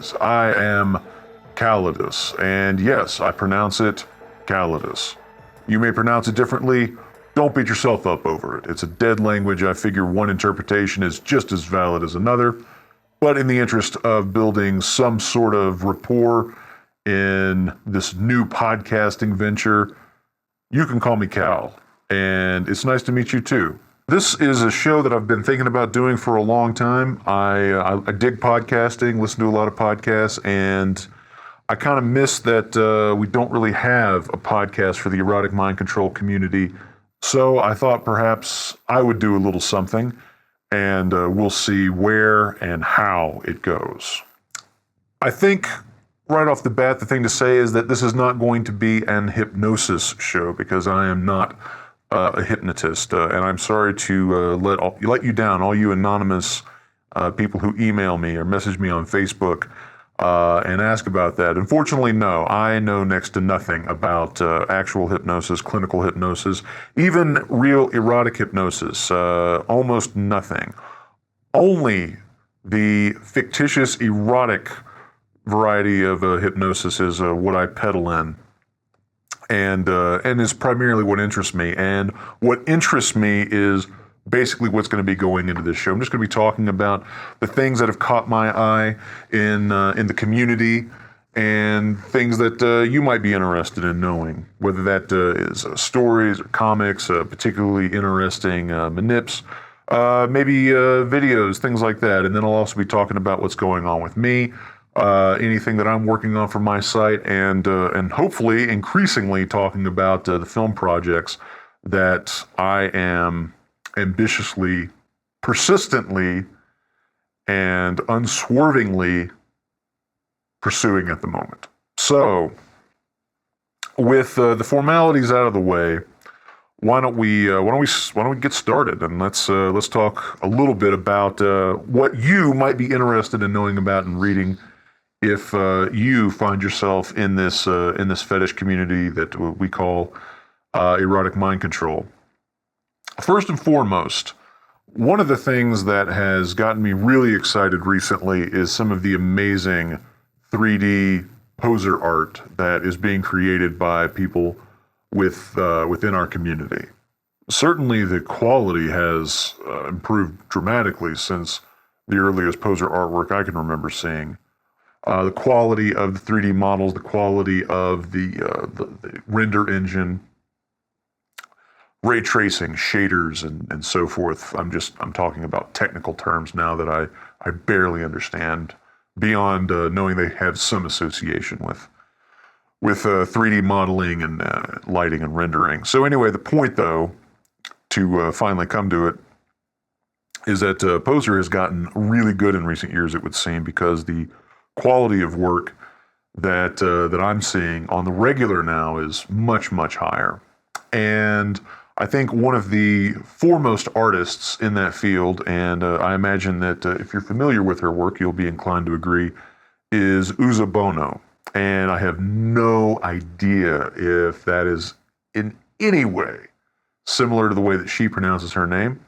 Greetings, I am Callidus, and yes, I pronounce it Callidus. You may pronounce it differently. Don't beat yourself up over it. It's a dead language. I figure one interpretation is just as valid as another. But in the interest of building some sort of rapport in this new podcasting venture, you can call me Cal. And it's nice to meet you too. This is a show that I've been thinking about doing for a long time. I dig podcasting, listen to a lot of podcasts, and I kind of miss that we don't really have a podcast for the erotic mind control community. So I thought perhaps I would do a little something, and we'll see where and how it goes. I think right off the bat, the thing to say is that this is not going to be an hypnosis show, because I am not a hypnotist, and I'm sorry to let you down, all you anonymous people who email me or message me on Facebook and ask about that. Unfortunately, no, I know next to nothing about actual hypnosis, clinical hypnosis, even real erotic hypnosis, almost nothing. Only the fictitious erotic variety of hypnosis is what I peddle in. And is primarily what interests me. And what interests me is basically what's going to be going into this show. I'm just going to be talking about the things that have caught my eye in the community and things that you might be interested in knowing, whether that is stories or comics, particularly interesting manips, maybe videos, things like that. And then I'll also be talking about what's going on with me. Anything that I'm working on for my site, and hopefully increasingly talking about the film projects that I am ambitiously, persistently, and unswervingly pursuing at the moment. So, with the formalities out of the way, why don't we get started, and let's talk a little bit about what you might be interested in knowing about and reading if you find yourself in this fetish community that we call erotic mind control. First and foremost, one of the things that has gotten me really excited recently is some of the amazing 3D poser art that is being created by people within our community. Certainly the quality has improved dramatically since the earliest poser artwork I can remember seeing. The quality of the 3D models, the quality of the render engine, ray tracing, shaders, and so forth. I'm talking about technical terms now that I barely understand, beyond knowing they have some association with 3D modeling and lighting and rendering. So anyway, the point though, to finally come to it, is that Poser has gotten really good in recent years, it would seem, because the quality of work that I'm seeing on the regular now is much, much higher. And I think one of the foremost artists in that field, and I imagine that if you're familiar with her work, you'll be inclined to agree, is Uzobono. And I have no idea if that is in any way similar to the way that she pronounces her name.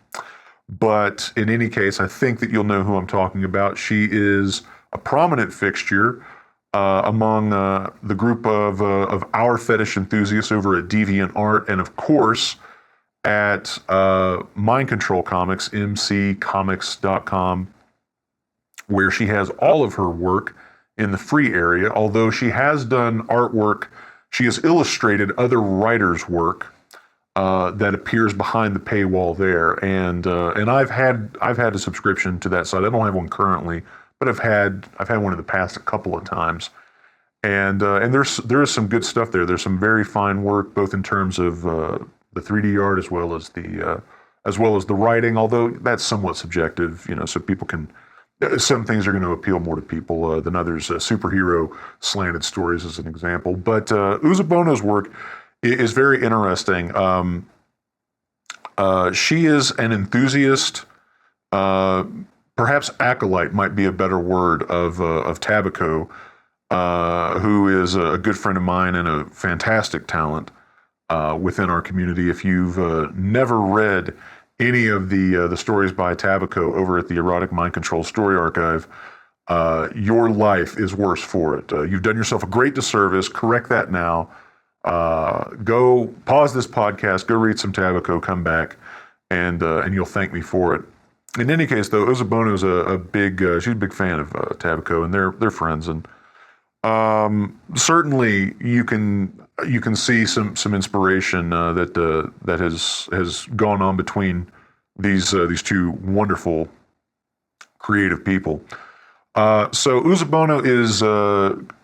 But in any case, I think that you'll know who I'm talking about. She is a prominent fixture among the group of our fetish enthusiasts over at DeviantArt, and of course at Mind Control Comics, mccomics.com, where she has all of her work in the free area. Although she has done artwork, she has illustrated other writers' work that appears behind the paywall there, and I've had a subscription to that site. I don't have one currently, but I've had one in the past a couple of times, and there is some good stuff there. There's some very fine work, both in terms of the 3D art as well as the writing. Although that's somewhat subjective, so people can. Some things are going to appeal more to people than others. Superhero slanted stories, as an example, but Uzobono's work is very interesting. She is an enthusiast. Perhaps acolyte might be a better word of Tabico, who is a good friend of mine and a fantastic talent within our community. If you've never read any of the stories by Tabico over at the Erotic Mind Control Story Archive, your life is worse for it. You've done yourself a great disservice. Correct that now. Go pause this podcast, go read some Tabico, come back, and you'll thank me for it. In any case, though, Uzobono is she's a big fan of Tabico, and they're friends, and certainly you can see some inspiration that has gone on between these two wonderful creative people. So Uzobono is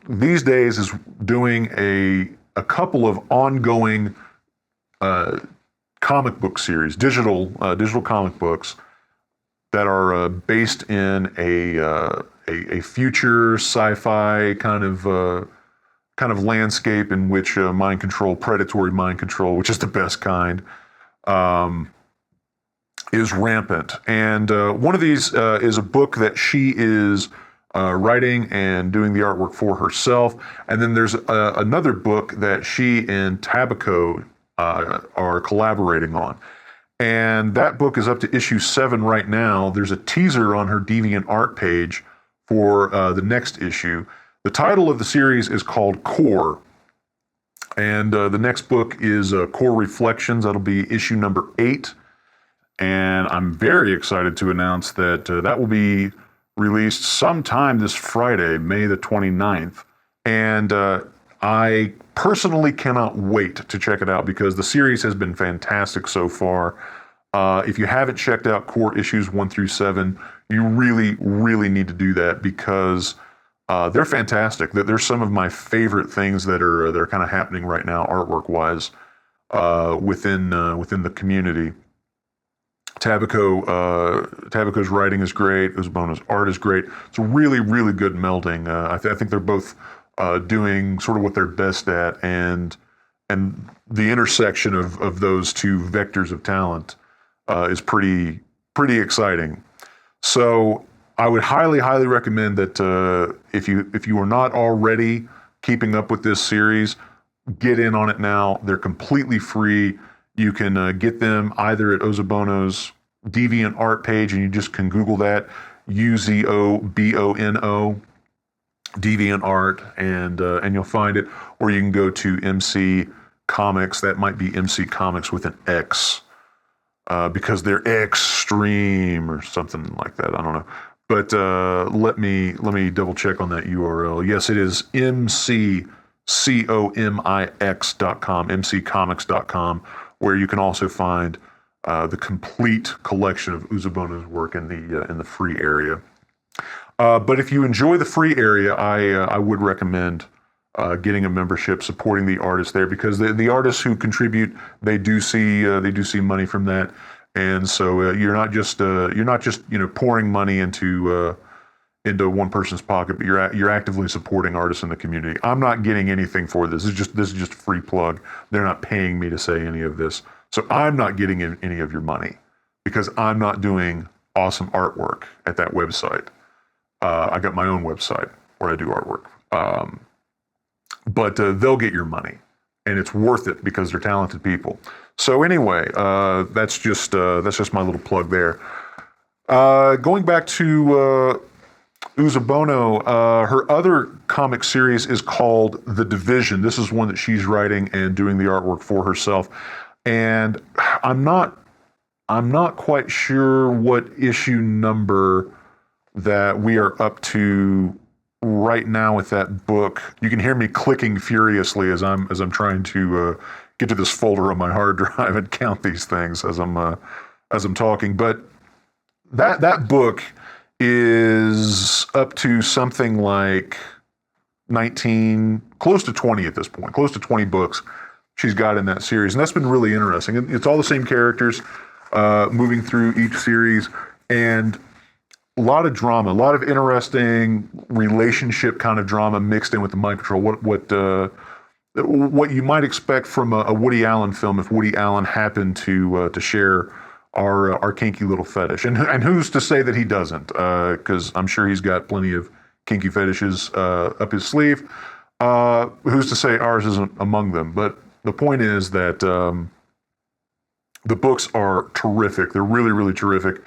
these days is doing a couple of ongoing comic book series, digital comic books that are based in a future sci-fi kind of landscape in which predatory mind control, which is the best kind, is rampant. And one of these is a book that she is writing and doing the artwork for herself. And then there's another book that she and Tabico are collaborating on. And that book is up to issue 7 right now. There's a teaser on her DeviantArt page for the next issue. The title of the series is called Core. And the next book is Core Reflections. That'll be issue number 8. And I'm very excited to announce that that will be released sometime this Friday, May the 29th. And I personally cannot wait to check it out because the series has been fantastic so far. If you haven't checked out Core issues 1 through 7, you really, really need to do that because they're fantastic. They're some of my favorite things that are kind of happening right now, artwork-wise, within the community. Tabico's writing is great. Uzobono's art is great. It's a really, really good melding. I think they're both doing sort of what they're best at, and the intersection of those two vectors of talent is pretty exciting. So I would highly, highly recommend that if you are not already keeping up with this series, get in on it now. They're completely free. You can get them either at Uzobono's DeviantArt page, and you just can Google that, Uzobono, DeviantArt, and you'll find it. Or you can go to MC Comics. That might be MC Comics with an X, because they're extreme or something like that. I don't know. But let me double check on that URL. Yes, it is mccomix.com, mccomics.com, where you can also find the complete collection of Uzobono's work in the free area. But if you enjoy the free area, I would recommend getting a membership, supporting the artists there, because the artists who contribute, they do see money from that, and so you're not just pouring money into one person's pocket, but you're actively supporting artists in the community. I'm not getting anything for this. This is just a free plug. They're not paying me to say any of this, so I'm not getting any of your money because I'm not doing awesome artwork at that website. I got my own website where I do artwork, but they'll get your money, and it's worth it because they're talented people. So anyway, that's just my little plug there. Going back to Uzobono, her other comic series is called The Division. This is one that she's writing and doing the artwork for herself, and I'm not quite sure what issue number that we are up to right now with that book. You can hear me clicking furiously as I'm trying to get to this folder on my hard drive and count these things as I'm talking. But that book is up to something like 19, close to 20 at this point, close to 20 books she's got in that series, and that's been really interesting. It's all the same characters moving through each series, and a lot of drama, a lot of interesting relationship kind of drama mixed in with the mind control. What you might expect from a Woody Allen film if Woody Allen happened to share our kinky little fetish, and who's to say that he doesn't? Because I'm sure he's got plenty of kinky fetishes up his sleeve. Who's to say ours isn't among them? But the point is that the books are terrific. They're really, really terrific.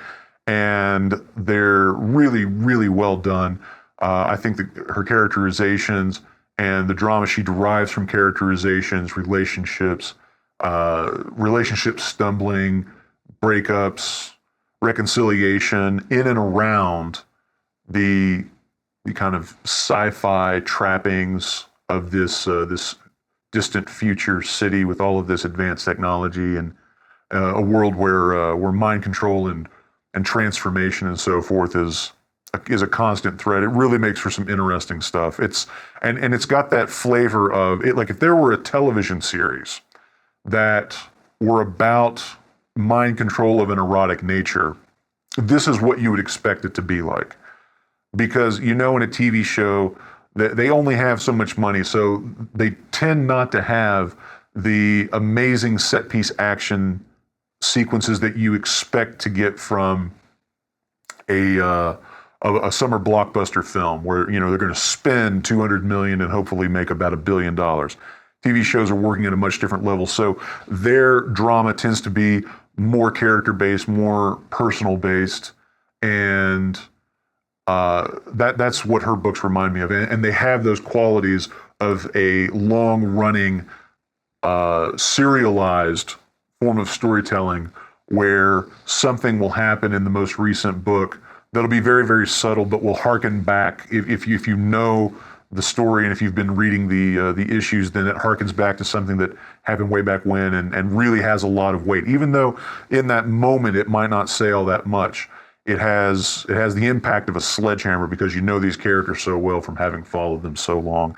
And they're really, really well done. I think that her characterizations and the drama she derives from characterizations, relationship stumbling, breakups, reconciliation, in and around the kind of sci-fi trappings of this distant future city with all of this advanced technology, and a world where mind control and transformation and so forth is a constant thread. It really makes for some interesting stuff. It's got that flavor of it. Like if there were a television series that were about mind control of an erotic nature, this is what you would expect it to be like. Because in a TV show, they only have so much money, so they tend not to have the amazing set piece action sequences that you expect to get from a summer blockbuster film where they're going to spend $200 million and hopefully make about $1 billion. TV shows are working at a much different level, so their drama tends to be more character based, more personal based, and that's what her books remind me of, and they have those qualities of a long-running, serialized form of storytelling where something will happen in the most recent book that'll be very, very subtle, but will harken back. If you know the story and if you've been reading the issues, then it harkens back to something that happened way back when and really has a lot of weight. Even though in that moment it might not say all that much, it has the impact of a sledgehammer because you know these characters so well from having followed them so long.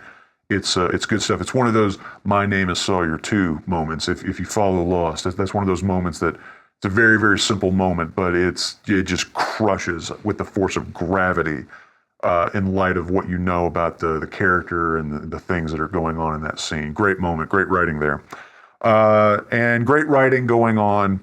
It's good stuff. It's one of those "My Name is Sawyer 2" moments. If you follow Lost, that's one of those moments that it's a very, very simple moment, but it just crushes with the force of gravity in light of what you know about the character and the things that are going on in that scene. Great moment, great writing there, and great writing going on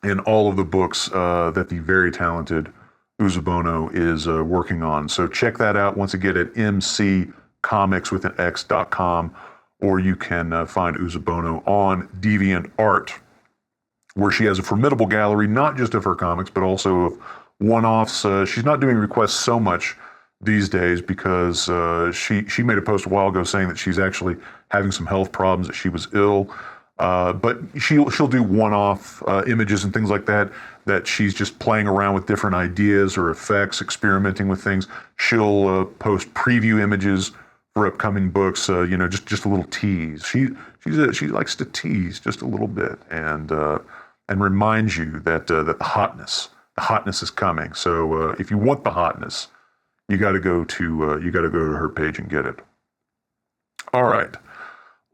in all of the books that the very talented Uzobono is working on. So check that out once again at mccomics.com, or you can find Uzobono on DeviantArt, where she has a formidable gallery, not just of her comics, but also of one-offs. She's not doing requests so much these days because she made a post a while ago saying that she's actually having some health problems, that she was ill. But she'll do one-off images and things like that she's just playing around with different ideas or effects, experimenting with things. She'll post preview images for upcoming books, just a little tease. She likes to tease just a little bit and reminds you that the hotness is coming. So if you want the hotness, you got to go to her page and get it. All right.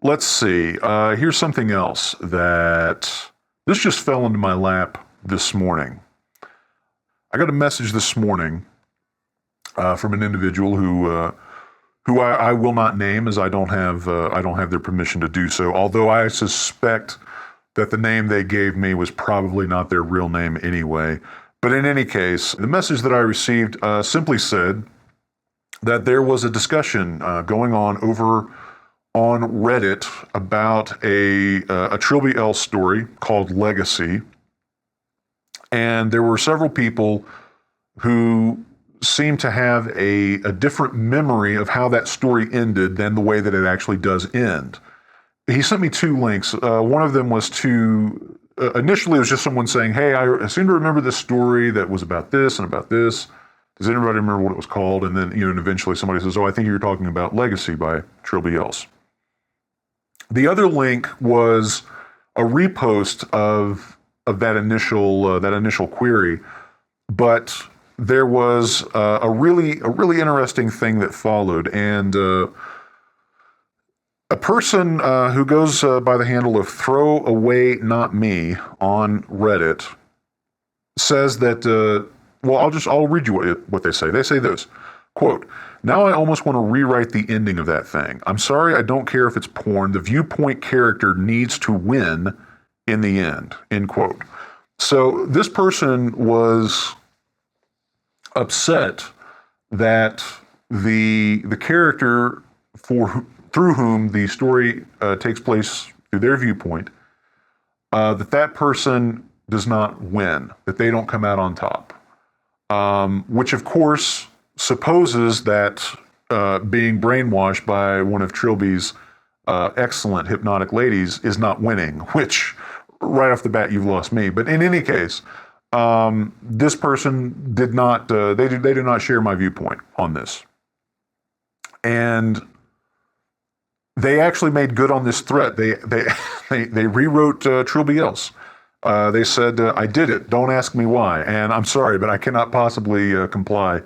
Let's see. Here's something else this just fell into my lap this morning. I got a message this morning from an individual who I will not name, as I don't have their permission to do so. Although I suspect that the name they gave me was probably not their real name anyway. But in any case, the message that I received simply said that there was a discussion going on over on Reddit about a S.H.I.E.L.D story called Legacy. And there were several people who seemed to have a different memory of how that story ended than the way that it actually does end. He sent me two links. One of them was initially it was just someone saying, "Hey, I seem to remember this story that was about this and about this. Does anybody remember what it was called?" And then, and eventually somebody says, "Oh, I think you're talking about Legacy by S.H.I.E.L.D." The other link was a repost of that initial query, but there was a really interesting thing that followed, and a person who goes by the handle of Throw Away Not Me on Reddit says that. I'll read you what they say. They say this, quote, "Now I almost want to rewrite the ending of that thing. I'm sorry, I don't care if it's porn. The viewpoint character needs to win in the end," end quote. So this person was upset that the character through whom the story takes place through their viewpoint, that person does not win, that they don't come out on top. Which of course supposes that being brainwashed by one of Trilby's excellent hypnotic ladies is not winning, which right off the bat you've lost me. But in any case, this person did not. They do not share my viewpoint on this, and they actually made good on this threat. They rewrote Trilby else. They said, "I did it. Don't ask me why." And I'm sorry, but I cannot possibly comply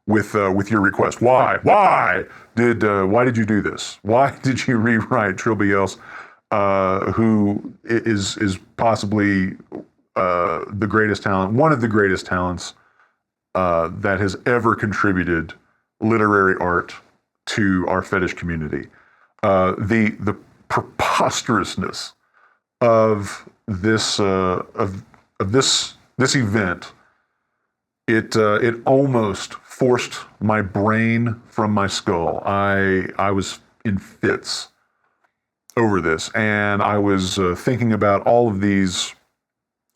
with your request. Why? Why did you do this? Why did you rewrite Trilby else, who is possibly the greatest talent, one of the greatest talents that has ever contributed literary art to our fetish community? The preposterousness of this this event, it almost forced my brain from my skull. I was in fits over this, and I was thinking about all of these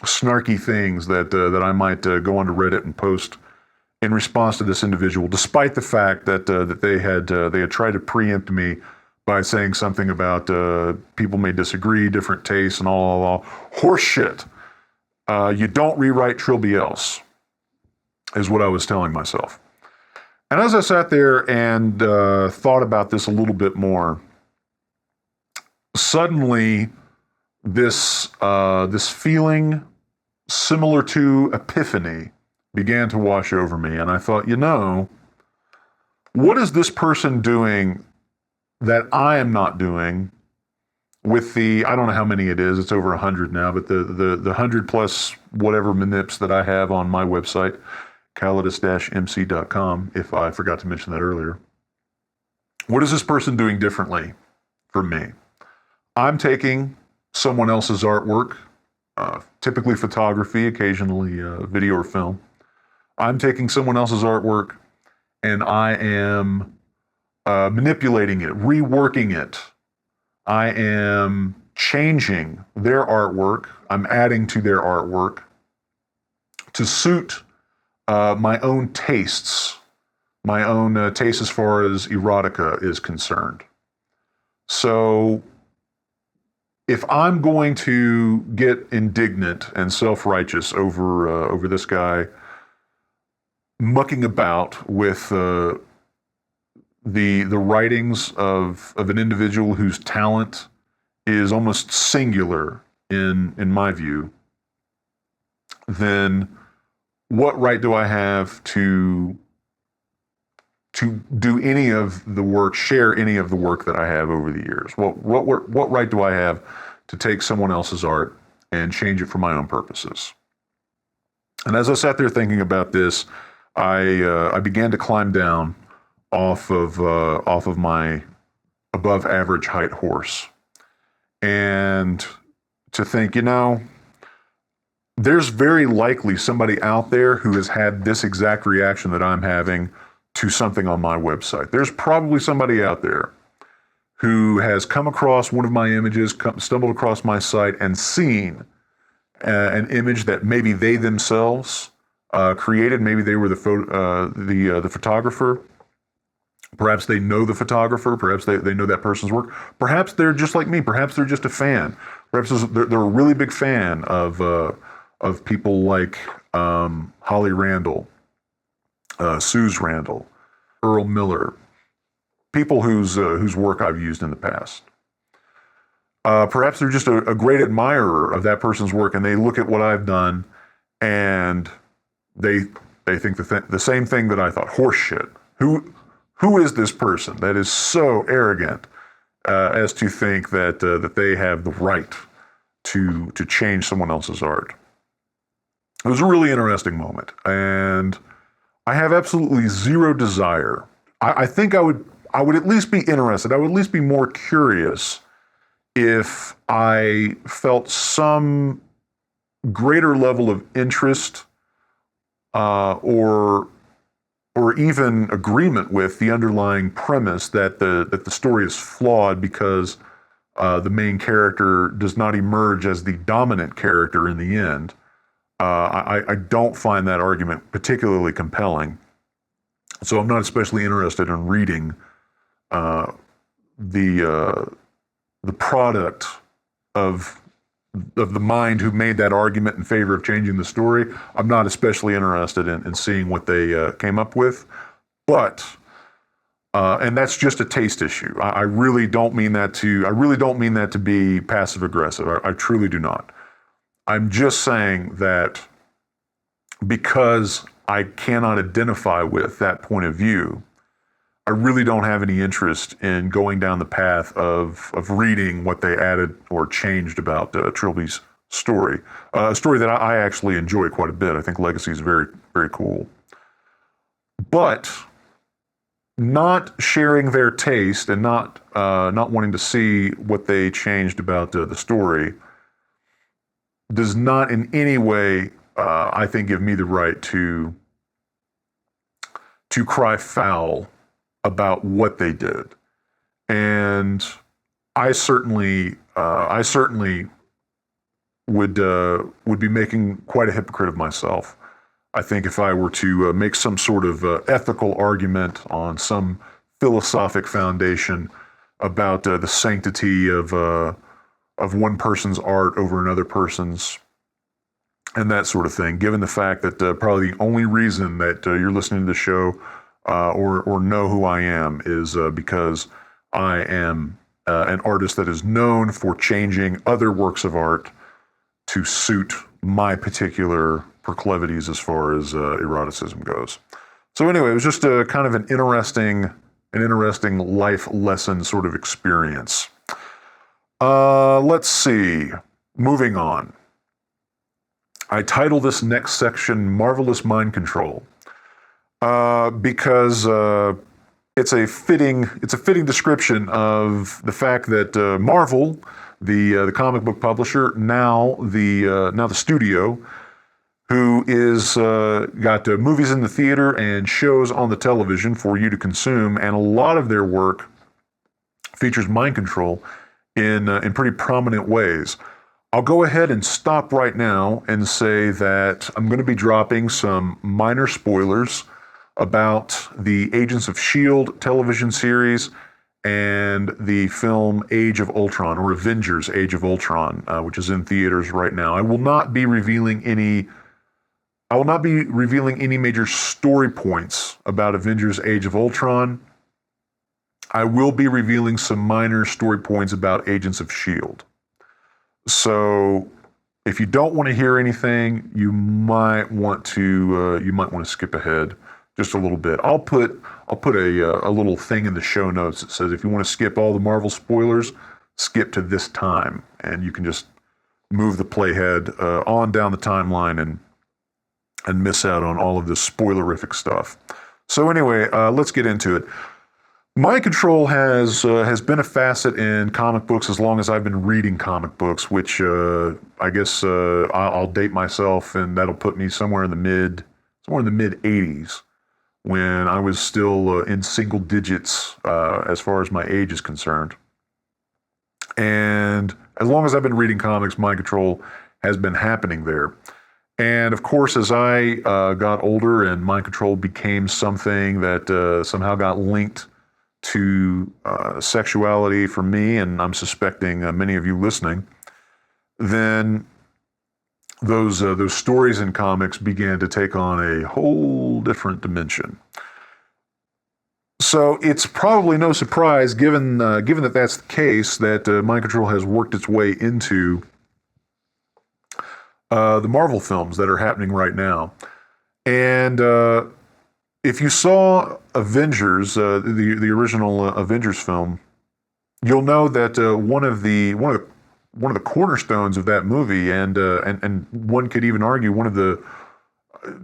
snarky things that I might go onto Reddit and post in response to this individual, despite the fact that they had tried to preempt me by saying something about people may disagree, different tastes, and all horse shit. You don't rewrite Trilby else, is what I was telling myself. And as I sat there and thought about this a little bit more, suddenly this feeling similar to epiphany began to wash over me. And I thought, what is this person doing that I am not doing with the, I don't know how many it is, it's over 100 now, but the 100 plus whatever manips that I have on my website, Callidus-mc.com, if I forgot to mention that earlier. What is this person doing differently from me? I'm taking someone else's artwork, typically photography, occasionally video or film. I'm taking someone else's artwork and I am manipulating it, reworking it. I am changing their artwork. I'm adding to their artwork to suit my own tastes, as far as erotica is concerned. So if I'm going to get indignant and self-righteous over this guy mucking about with the writings of an individual whose talent is almost singular in my view, then what right do I have to do any of the work, share any of the work that I have over the years? What right do I have to take someone else's art and change it for my own purposes? And as I sat there thinking about this, I began to climb down off of my above average height horse, and to think, there's very likely somebody out there who has had this exact reaction that I'm having to something on my website. There's probably somebody out there who has come across one of my images, stumbled across my site, and seen an image that maybe they themselves created. Maybe they were the photographer. Perhaps they know the photographer. Perhaps they know that person's work. Perhaps they're just like me. Perhaps they're just a fan. Perhaps they're a really big fan of people like Holly Randall, Suze Randall, Earl Miller, people whose work I've used in the past. Perhaps they're just a great admirer of that person's work, and they look at what I've done, and they think the same thing that I thought. Horse shit. Who is this person that is so arrogant as to think that they have the right to change someone else's art? It was a really interesting moment, and I have absolutely zero desire. I think I would at least be interested. I would at least be more curious if I felt some greater level of interest or even agreement with the underlying premise that the story is flawed because the main character does not emerge as the dominant character in the end. I don't find that argument particularly compelling. So I'm not especially interested in reading the product of the mind who made that argument in favor of changing the story. I'm not especially interested in seeing what they came up with, but and that's just a taste issue. I really don't mean that to be passive aggressive. I truly do not. I'm just saying that because I cannot identify with that point of view, I really don't have any interest in going down the path of reading what they added or changed about Trilby's story. A story that I actually enjoy quite a bit. I think Legacy is very, very cool. But not sharing their taste and not wanting to see what they changed about the story does not in any way, I think, give me the right to cry foul about what they did. And I certainly would be making quite a hypocrite of myself. I think if I were to make some sort of ethical argument on some philosophic foundation about the sanctity of one person's art over another person's, and that sort of thing, given the fact that probably the only reason that you're listening to the show or know who I am is because I am an artist that is known for changing other works of art to suit my particular proclivities as far as eroticism goes. So anyway, it was just a kind of an interesting life lesson sort of experience. Let's see. Moving on. I title this next section "Marvelous Mind Control" because it's a fitting description of the fact that Marvel, the comic book publisher, now the studio, who is got movies in the theater and shows on the television for you to consume, and a lot of their work features mind control in pretty prominent ways. I'll go ahead and stop right now and say that I'm going to be dropping some minor spoilers about the Agents of S.H.I.E.L.D. television series and the film Age of Ultron, or Avengers Age of Ultron, which is in theaters right now. I will not be revealing any major story points about Avengers Age of Ultron. I will be revealing some minor story points about Agents of S.H.I.E.L.D. So if you don't want to hear anything, you might want to skip ahead just a little bit. I'll put a little thing in the show notes that says if you want to skip all the Marvel spoilers, skip to this time, and you can just move the playhead on down the timeline and miss out on all of this spoilerific stuff. So anyway, let's get into it. Mind control has been a facet in comic books as long as I've been reading comic books, which I guess I'll date myself, and that'll put me somewhere in the mid 80s, when I was still in single digits as far as my age is concerned. And as long as I've been reading comics, mind control has been happening there. And of course, as I got older and mind control became something that somehow got linked to sexuality for me, and I'm suspecting many of you listening, then those stories in comics began to take on a whole different dimension. So it's probably no surprise, given that that's the case, that mind control has worked its way into the Marvel films that are happening right now. And if you saw Avengers, the original Avengers film, you'll know that one of the cornerstones of that movie, and one could even argue one of the,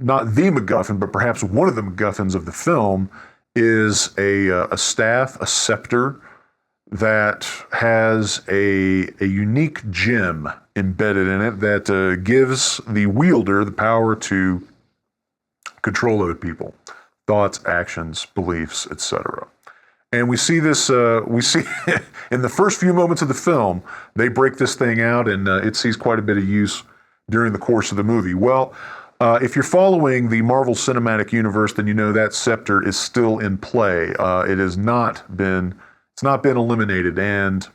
not the MacGuffin, but perhaps one of the MacGuffins of the film, is a staff, a scepter, that has a unique gem embedded in it that gives the wielder the power to control other people. Thoughts, actions, beliefs, etc. And we see this, in the first few moments of the film, they break this thing out, and it sees quite a bit of use during the course of the movie. Well, If you're following the Marvel Cinematic Universe, then you know that scepter is still in play. It's not been eliminated, and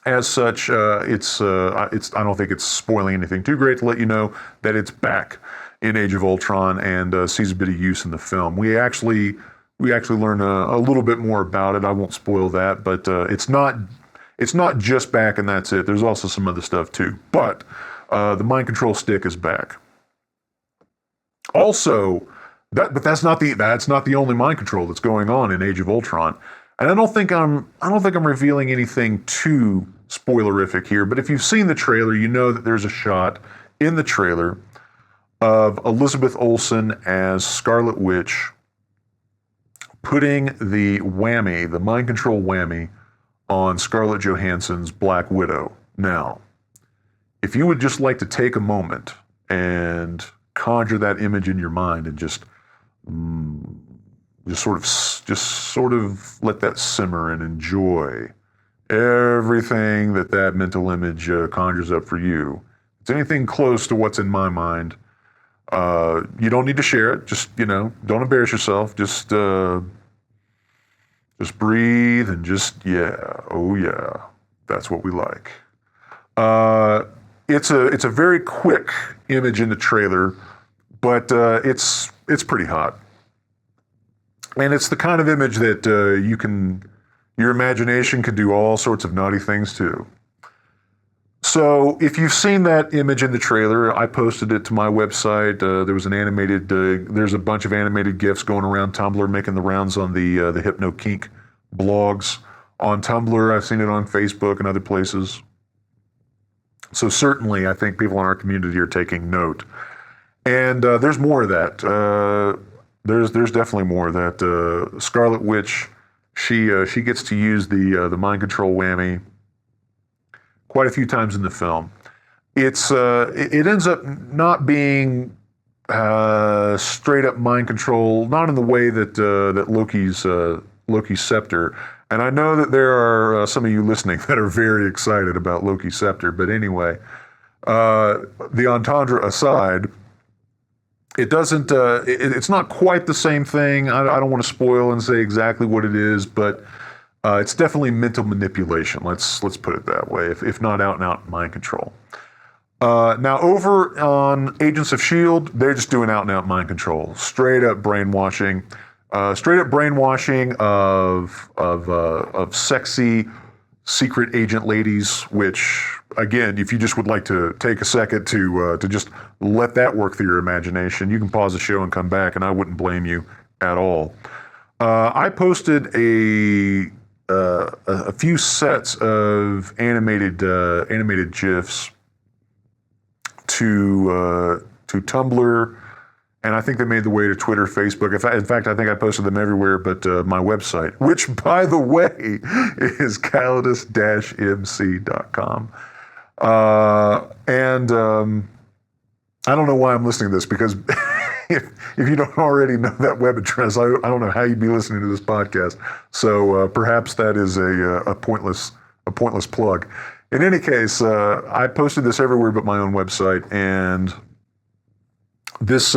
as such, I don't think it's spoiling anything too great to let you know that it's back in Age of Ultron and sees a bit of use in the film. We actually learn a little bit more about it. I won't spoil that, but it's not just back and that's it. There's also some other stuff too. But the mind control stick is back. Also, but that's not the only mind control that's going on in Age of Ultron. And I don't think I'm revealing anything too spoilerific here, but if you've seen the trailer, you know that there's a shot in the trailer of Elizabeth Olsen as Scarlet Witch putting the mind control whammy on Scarlett Johansson's Black Widow. Now, if you would just like to take a moment and conjure that image in your mind and just sort of let that simmer and enjoy everything that mental image conjures up for you. If it's anything close to what's in my mind, you don't need to share it. Just, don't embarrass yourself. Just breathe and oh yeah, that's what we like. It's a very quick image in the trailer, but it's pretty hot. And it's the kind of image that your imagination can do all sorts of naughty things to. So if you've seen that image in the trailer, I posted it to my website. There's a bunch of animated GIFs going around Tumblr, making the rounds on the Hypno Kink blogs on Tumblr. I've seen it on Facebook and other places. So certainly, I think people in our community are taking note. And there's more of that. There's definitely more of that. Scarlet Witch, she gets to use the mind control whammy quite a few times in the film. It ends up not being straight up mind control, not in the way that Loki's scepter. And I know that there are some of you listening that are very excited about Loki's scepter. But anyway, the entendre aside, it doesn't. It's not quite the same thing. I don't want to spoil and say exactly what it is, but it's definitely mental manipulation. Let's put it that way. If not out and out mind control. Now over on Agents of S.H.I.E.L.D., they're just doing out and out mind control, straight up brainwashing of sexy secret agent ladies, which, again, if you just would like to take a second to just let that work through your imagination, you can pause the show and come back, and I wouldn't blame you at all. I posted a few sets of animated GIFs to Tumblr, and I think they made the way to Twitter, Facebook. In fact, I think I posted them everywhere but my website, which, by the way, is Callidus-mc.com. And I don't know why I'm listening to this, because if you don't already know that web address, I don't know how you'd be listening to this podcast. So perhaps that is a pointless plug. In any case, I posted this everywhere but my own website, and this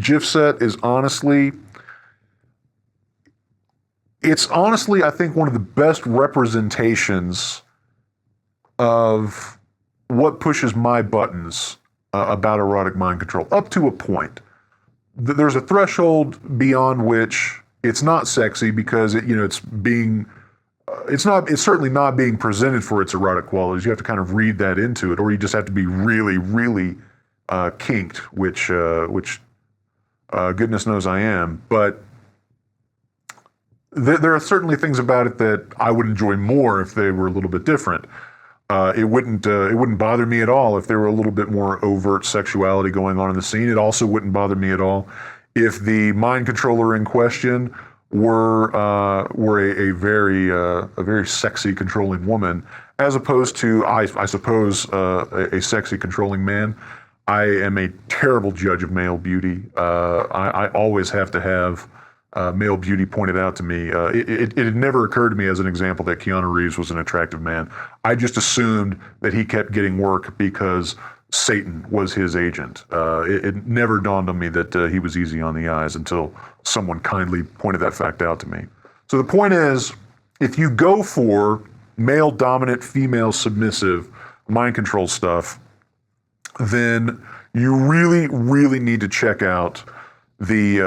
GIF set is honestly, I think, one of the best representations of what pushes my buttons about erotic mind control, up to a point. There's a threshold beyond which it's not sexy, because it's certainly not being presented for its erotic qualities. You have to kind of read that into it, or you just have to be really, really kinked, which goodness knows I am. But there are certainly things about it that I would enjoy more if they were a little bit different. It wouldn't bother me at all if there were a little bit more overt sexuality going on in the scene. It also wouldn't bother me at all if the mind controller in question were a very sexy controlling woman, as opposed to I suppose a sexy controlling man. I am a terrible judge of male beauty. I always have to have male beauty pointed out to me. It had never occurred to me as an example that Keanu Reeves was an attractive man. I just assumed that he kept getting work because Satan was his agent. It never dawned on me that he was easy on the eyes until someone kindly pointed that fact out to me. So the point is, if you go for male dominant, female submissive mind control stuff, then you really, really need to check out the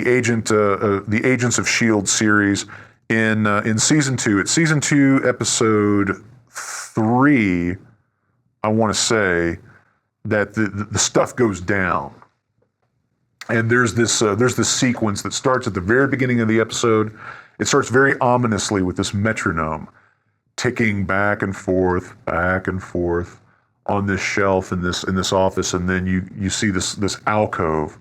Agents of S.H.I.E.L.D. series in season 2. It's season 2, episode 3. I want to say that the stuff goes down, and there's this sequence that starts at the very beginning of the episode. It starts very ominously with this metronome ticking back and forth on this shelf in this office, and then you see this alcove,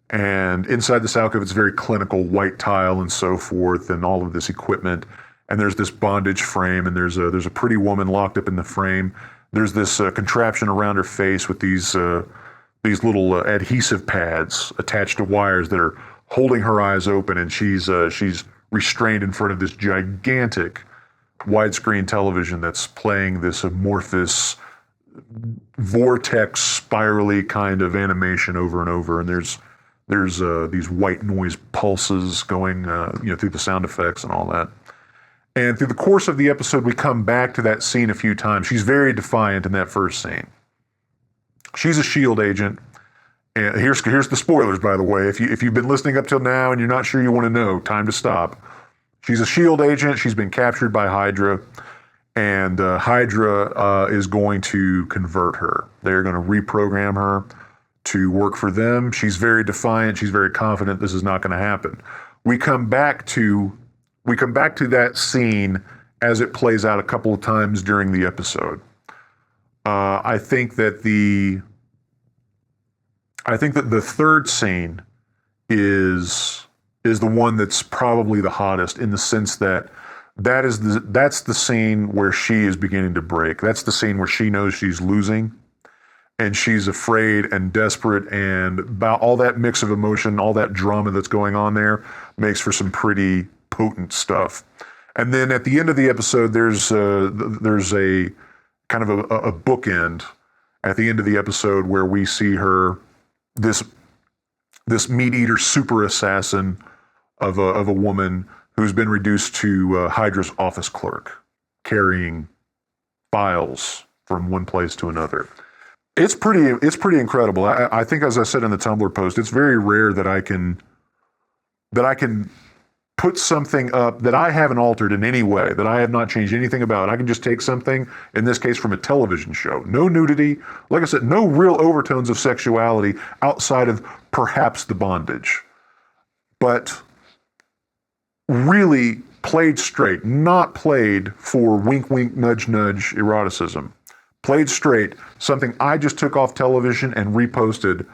and inside this alcove it's very clinical, white tile and so forth, and all of this equipment, and there's this bondage frame, and there's a pretty woman locked up in the frame. There's this contraption around her face with these little adhesive pads attached to wires that are holding her eyes open, and she's restrained in front of this gigantic widescreen television that's playing this amorphous vortex spirally kind of animation over and over, and there's these white noise pulses going through the sound effects and all that. And through the course of the episode, we come back to that scene a few times. She's very defiant in that first scene. She's a S.H.I.E.L.D. agent. And here's the spoilers, by the way. If you've been listening up till now and you're not sure you want to know, time to stop. She's a S.H.I.E.L.D. agent. She's been captured by Hydra. And Hydra is going to convert her. They're going to reprogram her to work for them. She's very defiant. She's very confident this is not going to happen. We come back to that scene as it plays out a couple of times during the episode. I think that the third scene is the one that's probably the hottest, in the sense that that's the scene where she is beginning to break. That's the scene where she knows she's losing, and she's afraid and desperate, and about all that mix of emotion, all that drama that's going on there makes for some pretty potent stuff. And then at the end of the episode, there's a kind of a bookend at the end of the episode where we see her, this meat eater super assassin of a woman who's been reduced to Hydra's office clerk, carrying files from one place to another. It's pretty incredible. I think, as I said in the Tumblr post, it's very rare that I can put something up that I haven't altered in any way, that I have not changed anything about. I can just take something, in this case from a television show. No nudity, like I said, no real overtones of sexuality outside of perhaps the bondage. But really played straight, not played for wink wink, nudge nudge eroticism. Played straight, something I just took off television and reposted,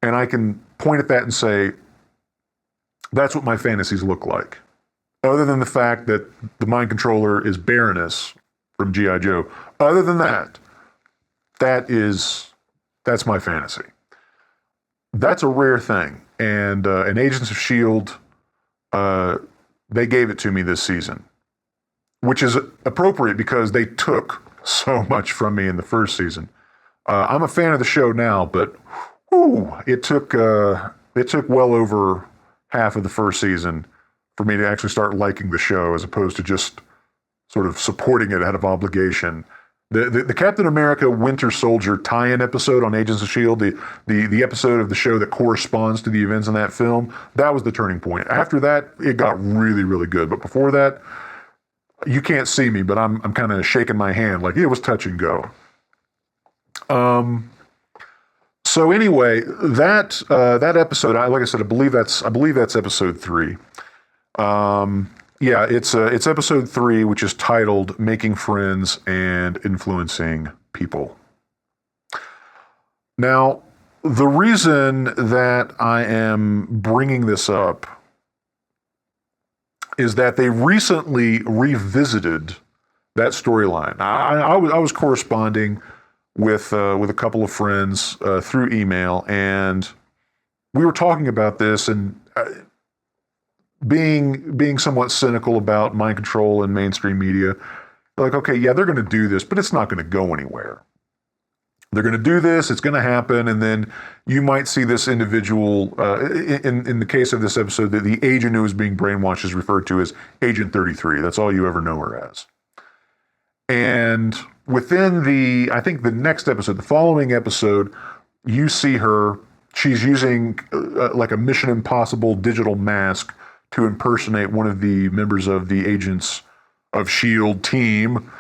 and I can point at that and say, that's what my fantasies look like. Other than the fact that the mind controller is Baroness from G.I. Joe. Other than that, that's my fantasy. That's a rare thing. And Agents of S.H.I.E.L.D., they gave it to me this season, which is appropriate because they took so much from me in the first season. I'm a fan of the show now, but it took well over half of the first season for me to actually start liking the show, as opposed to just sort of supporting it out of obligation. The Captain America Winter Soldier tie-in episode on Agents of S.H.I.E.L.D., the episode of the show that corresponds to the events in that film, that was the turning point. After that, it got really, really good. But before that, you can't see me, but I'm kind of shaking my hand like it was touch and go. So anyway, that episode, like I said, I believe that's episode 3. It's episode 3, which is titled "Making Friends and Influencing People." Now, the reason that I am bringing this up is that they recently revisited that storyline. I was corresponding with a couple of friends through email, and we were talking about this, and being somewhat cynical about mind control and mainstream media. Like, okay, yeah, they're going to do this, but it's not going to go anywhere. They're going to do this. It's going to happen, and then you might see this individual. In the case of this episode, the agent who is being brainwashed is referred to as Agent 33. That's all you ever know her as. And within I think the next episode, the following episode, you see her. She's using like a Mission Impossible digital mask to impersonate one of the members of the Agents of S.H.I.E.L.D. team,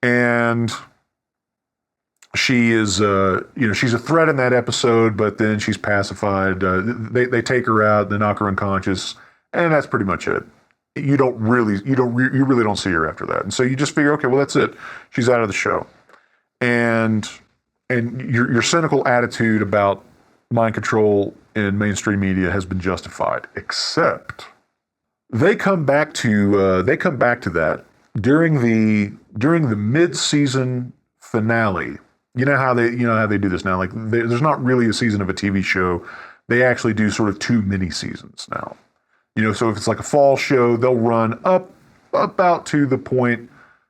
and she is, she's a threat in that episode, but then she's pacified. They take her out, they knock her unconscious, and that's pretty much it. You really don't see her after that, and so you just figure, okay, well that's it. She's out of the show, and your cynical attitude about mind control in mainstream media has been justified. Except they come back to that during the mid-season finale. You know how they do this now. Like there's not really a season of a TV show. They actually do sort of 2 mini seasons now. So if it's like a fall show, they'll run up about to the point,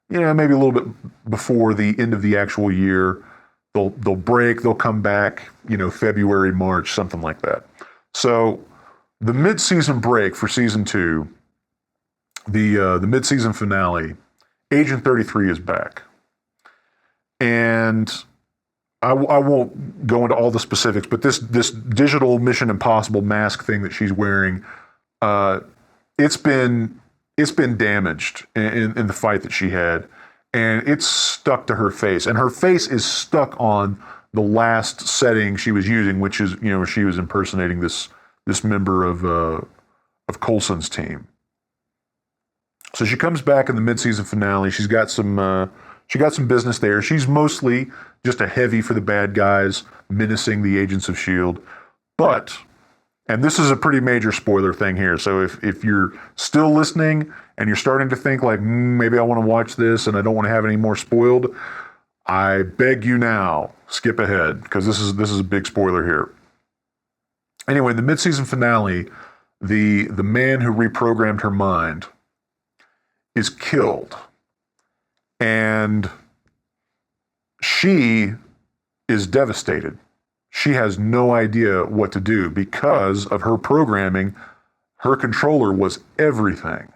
maybe a little bit before the end of the actual year. They'll break. They'll come back. February, March, something like that. So the mid-season break for season 2, the mid-season finale, Agent 33 is back, and I won't go into all the specifics, but this digital Mission Impossible mask thing that she's wearing, it's been damaged in the fight that she had, and it's stuck to her face, and her face is stuck on the last setting she was using, which is she was impersonating this member of Coulson's team. So she comes back in the mid-season finale. She's got some business there. She's mostly just a heavy for the bad guys, menacing the Agents of S.H.I.E.L.D. But, and this is a pretty major spoiler thing here, so if you're still listening and you're starting to think like, maybe I want to watch this and I don't want to have any more spoiled, I beg you now, skip ahead, because this is a big spoiler here. Anyway, the mid-season finale, the man who reprogrammed her mind is killed. And she is devastated. She has no idea what to do because of her programming. Her controller was everything.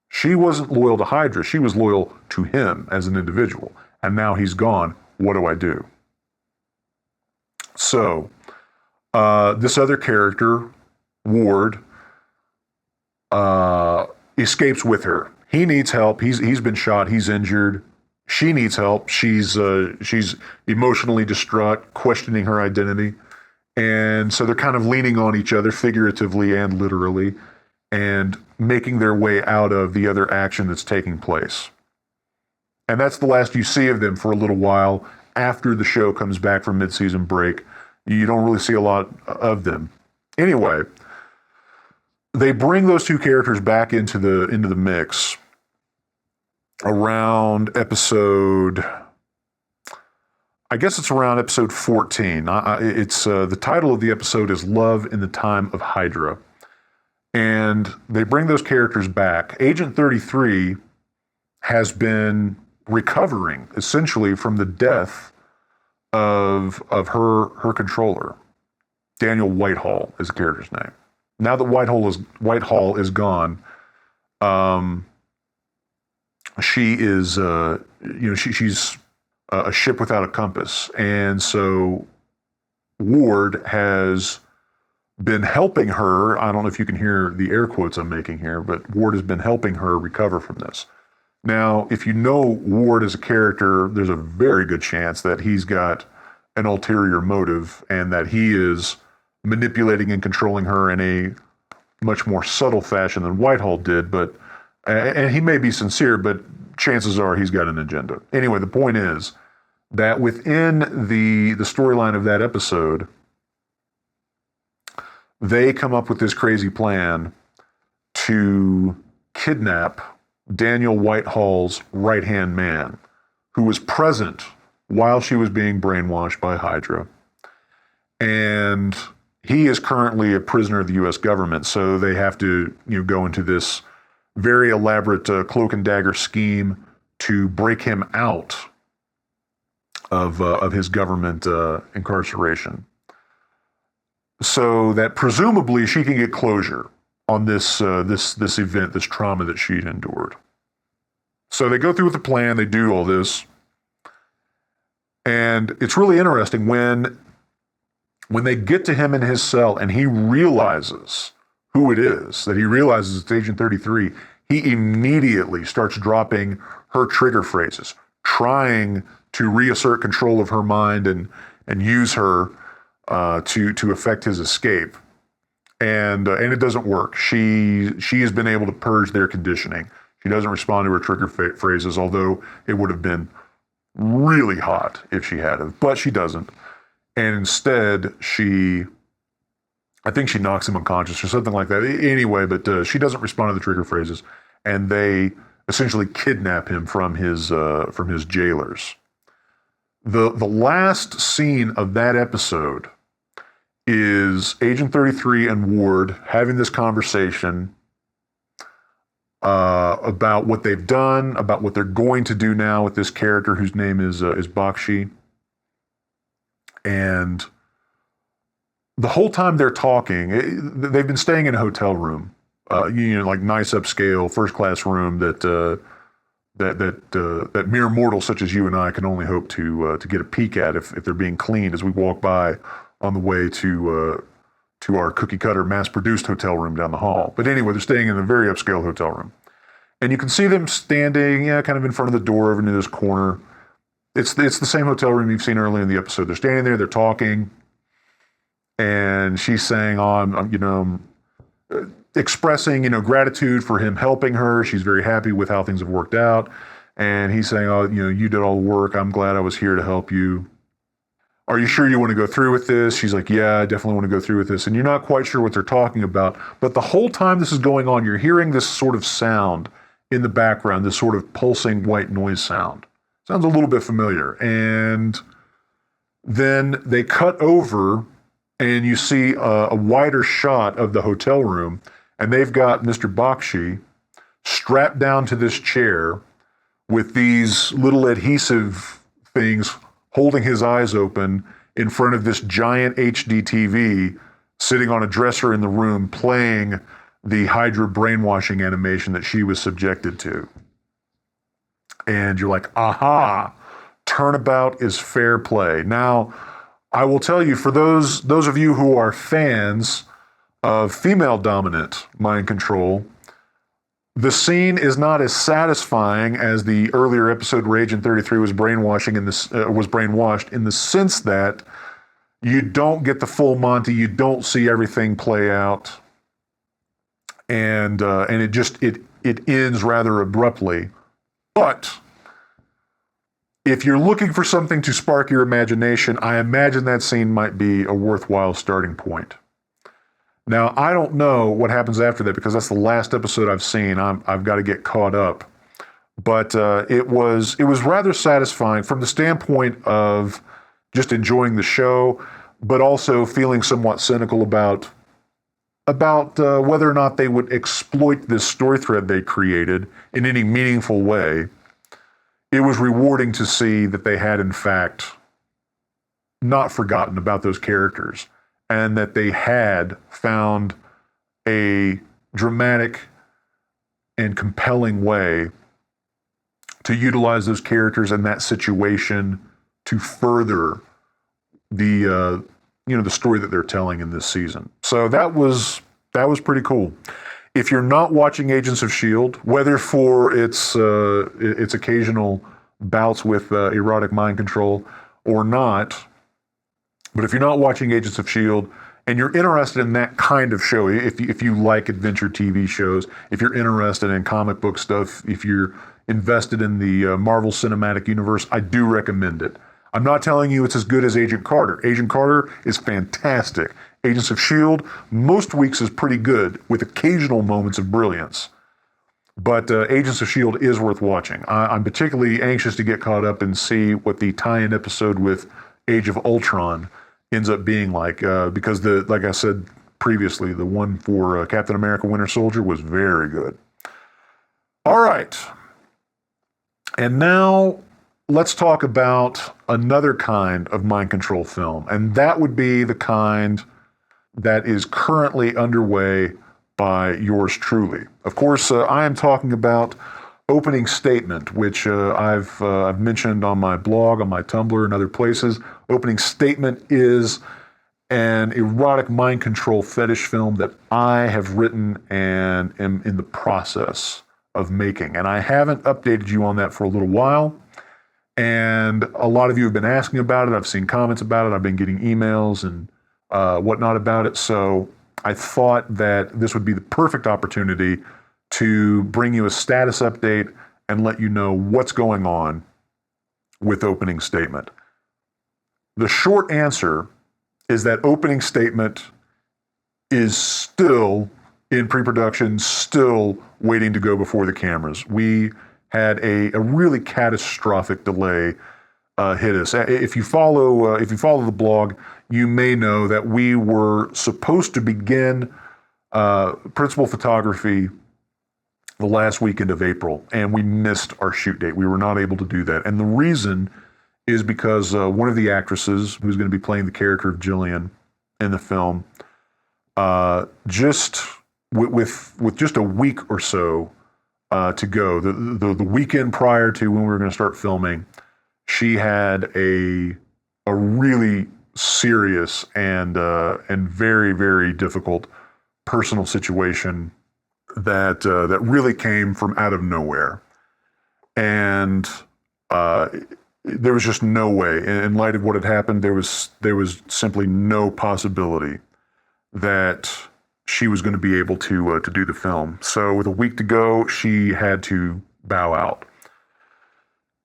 She wasn't loyal to Hydra. She was loyal to him as an individual. And now he's gone. What do I do? So, this other character, Ward, escapes with her. He needs help. He's been shot. He's injured. She needs help. She's emotionally distraught, questioning her identity. And so they're kind of leaning on each other figuratively and literally and making their way out of the other action that's taking place. And that's the last you see of them for a little while. After the show comes back from mid-season break, you don't really see a lot of them. Anyway, they bring those two characters back into the mix around episode, I guess it's around episode 14. It's the title of the episode is Love in the Time of Hydra. And they bring those characters back. Agent 33 has been recovering essentially from the death of her controller. Daniel Whitehall is the character's name. Now that Whitehall is gone, she is she's a ship without a compass, and so Ward has been helping her. I don't know if you can hear the air quotes I'm making here, but Ward has been helping her recover from this. Now, if you know Ward as a character, there's a very good chance that he's got an ulterior motive and that he is manipulating and controlling her in a much more subtle fashion than Whitehall did, and he may be sincere, but chances are he's got an agenda. Anyway, the point is that within the storyline of that episode, they come up with this crazy plan to kidnap Daniel Whitehall's right-hand man, who was present while she was being brainwashed by Hydra. And he is currently a prisoner of the U.S. government, so they have to go into this very elaborate cloak and dagger scheme to break him out of his government incarceration, so that presumably she can get closure on this event, this trauma that she'd endured. So they go through with the plan. They do all this, and it's really interesting when they get to him in his cell and he realizes who it is, that he realizes it's Agent 33. He immediately starts dropping her trigger phrases, trying to reassert control of her mind and use her to affect his escape. And it doesn't work. She has been able to purge their conditioning. She doesn't respond to her trigger phrases, although it would have been really hot if she had have, but she doesn't. And instead, I think she knocks him unconscious or something like that. Anyway, but she doesn't respond to the trigger phrases, and they essentially kidnap him from his jailers. The last scene of that episode is Agent 33 and Ward having this conversation about what they've done, about what they're going to do now with this character whose name is Bakshi. And the whole time they're talking, they've been staying in a hotel room, like nice upscale, first class room that mere mortals such as you and I can only hope to get a peek at if they're being cleaned as we walk by on the way to our cookie cutter mass produced hotel room down the hall. But anyway, they're staying in a very upscale hotel room, and you can see them standing, kind of in front of the door over into this corner. It's the same hotel room you've seen earlier in the episode. They're standing there, they're talking, and she's saying, I'm expressing, gratitude for him helping her. She's very happy with how things have worked out. And he's saying, you did all the work. I'm glad I was here to help you. Are you sure you want to go through with this? She's like, yeah, I definitely want to go through with this. And you're not quite sure what they're talking about. But the whole time this is going on, you're hearing this sort of sound in the background, this sort of pulsing white noise sound. Sounds a little bit familiar. And then they cut over and you see a wider shot of the hotel room, and they've got Mr. Bakshi strapped down to this chair with these little adhesive things holding his eyes open in front of this giant HD TV sitting on a dresser in the room playing the Hydra brainwashing animation that she was subjected to. And you're like, aha, turnabout is fair play. Now, I will tell you, for those of you who are fans of female-dominant mind control, the scene is not as satisfying as the earlier episode where Agent 33 was brainwashed in the sense that you don't get the full Monty, you don't see everything play out, and it ends rather abruptly. But if you're looking for something to spark your imagination, I imagine that scene might be a worthwhile starting point. Now, I don't know what happens after that because that's the last episode I've seen. I've got to get caught up. But it was rather satisfying from the standpoint of just enjoying the show, but also feeling somewhat cynical about whether or not they would exploit this story thread they created in any meaningful way. It was rewarding to see that they had, in fact, not forgotten about those characters and that they had found a dramatic and compelling way to utilize those characters in that situation to further the story that they're telling in this season. So that was pretty cool. If you're not watching Agents of S.H.I.E.L.D., whether for its occasional bouts with erotic mind control or not, but if you're not watching Agents of S.H.I.E.L.D. and you're interested in that kind of show, if you like adventure TV shows, if you're interested in comic book stuff, if you're invested in the Marvel Cinematic Universe, I do recommend it. I'm not telling you it's as good as Agent Carter. Agent Carter is fantastic. Agents of S.H.I.E.L.D. most weeks is pretty good with occasional moments of brilliance. But Agents of S.H.I.E.L.D. is worth watching. I'm particularly anxious to get caught up and see what the tie-in episode with Age of Ultron ends up being like, because like I said previously, the one for Captain America Winter Soldier was very good. All right. And now let's talk about another kind of mind control film, and that would be the kind that is currently underway by yours truly. Of course, I am talking about Opening Statement, which I've mentioned on my blog, on my Tumblr, and other places. Opening Statement is an erotic mind control fetish film that I have written and am in the process of making. And I haven't updated you on that for a little while. And a lot of you have been asking about it. I've seen comments about it. I've been getting emails and whatnot about it. So I thought that this would be the perfect opportunity to bring you a status update and let you know what's going on with Opening Statement. The short answer is that Opening Statement is still in pre-production, still waiting to go before the cameras. We had a really catastrophic delay hit us. If you follow the blog, you may know that we were supposed to begin principal photography the last weekend of April, and we missed our shoot date. We were not able to do that, and the reason is because one of the actresses who's going to be playing the character of Jillian in the film, just with just a week or so to go, the weekend prior to when we were going to start filming, she had a really serious and very, very difficult personal situation that really came from out of nowhere, and there was just no way. In light of what had happened, there was simply no possibility that she was going to be able to do the film. So with a week to go, she had to bow out.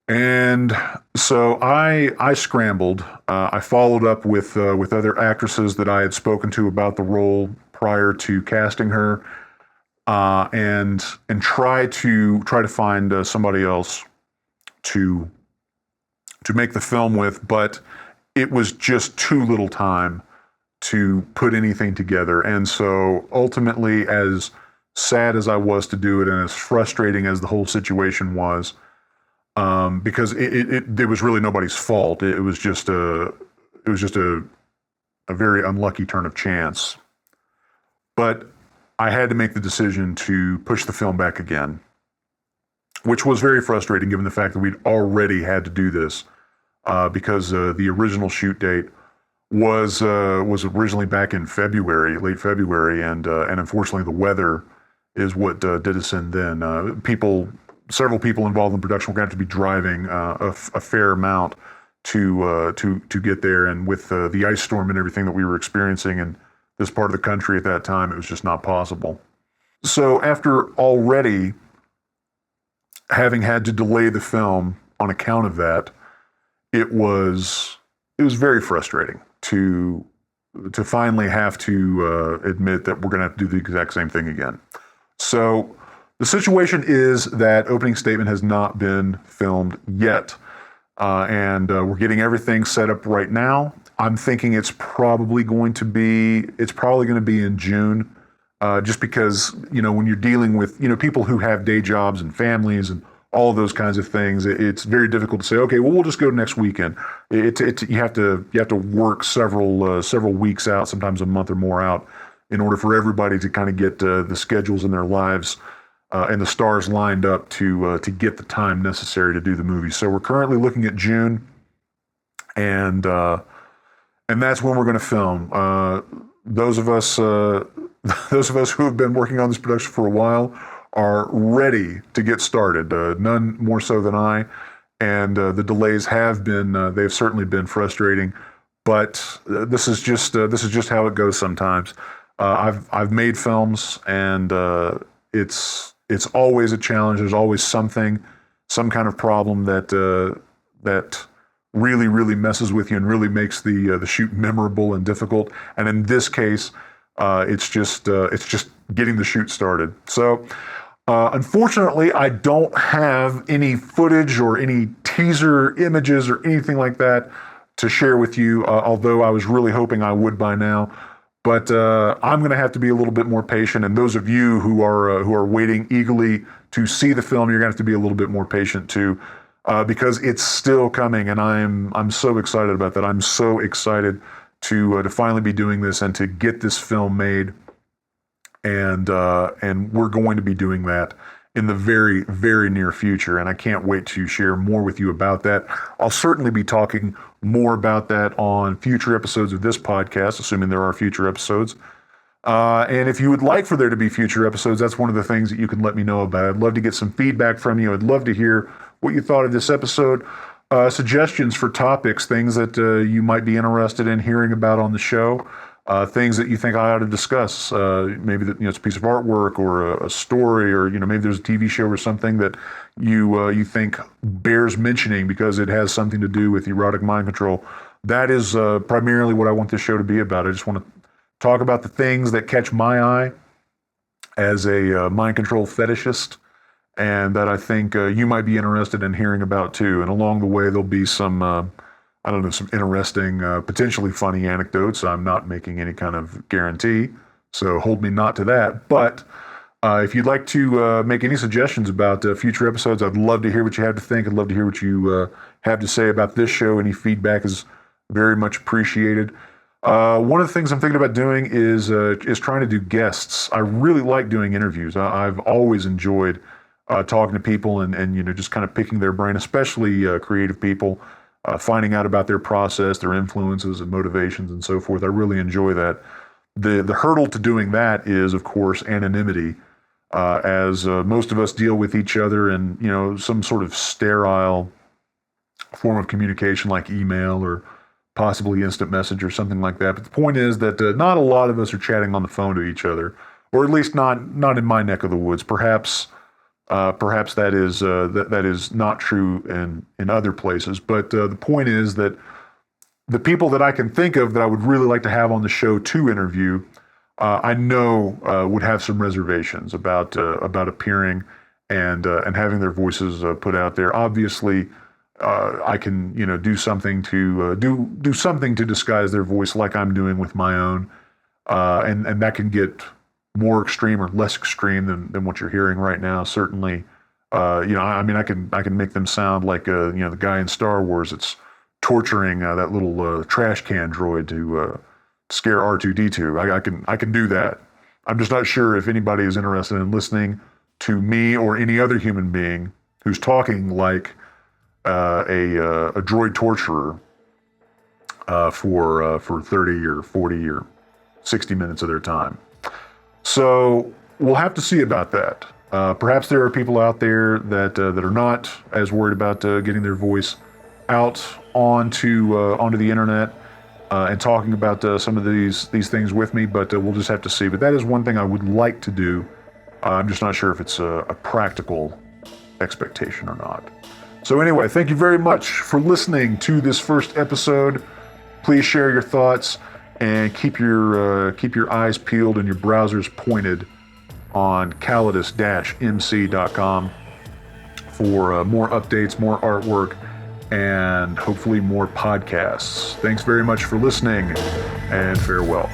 And so I scrambled. I followed up with other actresses that I had spoken to about the role prior to casting her, and try to find somebody else to make the film with, but it was just too little time to put anything together. And so ultimately, as sad as I was to do it, and as frustrating as the whole situation was, because it was really nobody's fault. It was just a very unlucky turn of chance. But I had to make the decision to push the film back again, which was very frustrating given the fact that we'd already had to do this, because the original shoot date was originally back in February, late February, and unfortunately the weather is what did us in then. Several people involved in production were going to have to be driving a fair amount to get there, and with the ice storm and everything that we were experiencing in this part of the country at that time, it was just not possible. So after already having had to delay the film on account of that, it was very frustrating to finally have to admit that we're going to have to do the exact same thing again. So the situation is that Opening Statement has not been filmed yet, and we're getting everything set up right now. I'm thinking it's probably going to be in June, just because, when you're dealing with, people who have day jobs and families and all of those kinds of things, it's very difficult to say, okay, well, we'll just go next weekend. You have to work several weeks out, sometimes a month or more out, in order for everybody to kind of get the schedules in their lives and the stars lined up to get the time necessary to do the movie. So we're currently looking at June, and that's when we're going to film. Those of us who have been working on this production for a while are ready to get started. None more so than I, and the delays they've certainly been frustrating. But this is just how it goes sometimes. I've made films, and it's always a challenge. There's always some kind of problem that really, really messes with you and really makes the shoot memorable and difficult. And in this case, it's just getting the shoot started. So unfortunately, I don't have any footage or any teaser images or anything like that to share with you, although I was really hoping I would by now. But I'm going to have to be a little bit more patient, and those of you who are waiting eagerly to see the film, you're going to have to be a little bit more patient too. because it's still coming, and I'm so excited about that. I'm so excited to finally be doing this and to get this film made, and we're going to be doing that in the very, very near future, and I can't wait to share more with you about that. I'll certainly be talking more about that on future episodes of this podcast, assuming there are future episodes. And if you would like for there to be future episodes, that's one of the things that you can let me know about. I'd love to get some feedback from you. I'd love to hear what you thought of this episode, suggestions for topics, things that you might be interested in hearing about on the show. Things that you think I ought to discuss, maybe that it's a piece of artwork or a story, or maybe there's a TV show or something that you think bears mentioning because it has something to do with erotic mind control. That is primarily what I want this show to be about. I just want to talk about the things that catch my eye as a mind control fetishist, and that I think you might be interested in hearing about too. And along the way, there'll be some some interesting, potentially funny anecdotes. I'm not making any kind of guarantee, so hold me not to that. But if you'd like to make any suggestions about future episodes, I'd love to hear what you have to think. I'd love to hear what you have to say about this show. Any feedback is very much appreciated. One of the things I'm thinking about doing is trying to do guests. I really like doing interviews. I've always enjoyed talking to people and just kind of picking their brain, especially creative people. Finding out about their process, their influences and motivations and so forth. I really enjoy that. The hurdle to doing that is, of course, anonymity, as most of us deal with each other in some sort of sterile form of communication like email or possibly instant message or something like that. But the point is that not a lot of us are chatting on the phone to each other, or at least not in my neck of the woods. Perhaps that is not true in other places. But the point is that the people that I can think of that I would really like to have on the show to interview, I know would have some reservations about appearing and having their voices put out there. Obviously, I can do something to do something to disguise their voice, like I'm doing with my own, and that can get more extreme or less extreme than what you're hearing right now. Certainly, I can make them sound like the guy in Star Wars that's torturing that little trash can droid to scare R2-D2. I can do that. I'm just not sure if anybody is interested in listening to me or any other human being who's talking like a droid torturer for 30 or 40 or 60 minutes of their time. So we'll have to see about that. Perhaps there are people out there that are not as worried about getting their voice out onto the internet and talking about some of these things with me, but we'll just have to see. But that is one thing I would like to do. I'm just not sure if it's a practical expectation or not. So anyway, thank you very much for listening to this first episode. Please share your thoughts. And keep your eyes peeled and your browsers pointed on Callidus-mc.com for more updates, more artwork, and hopefully more podcasts. Thanks very much for listening, and farewell.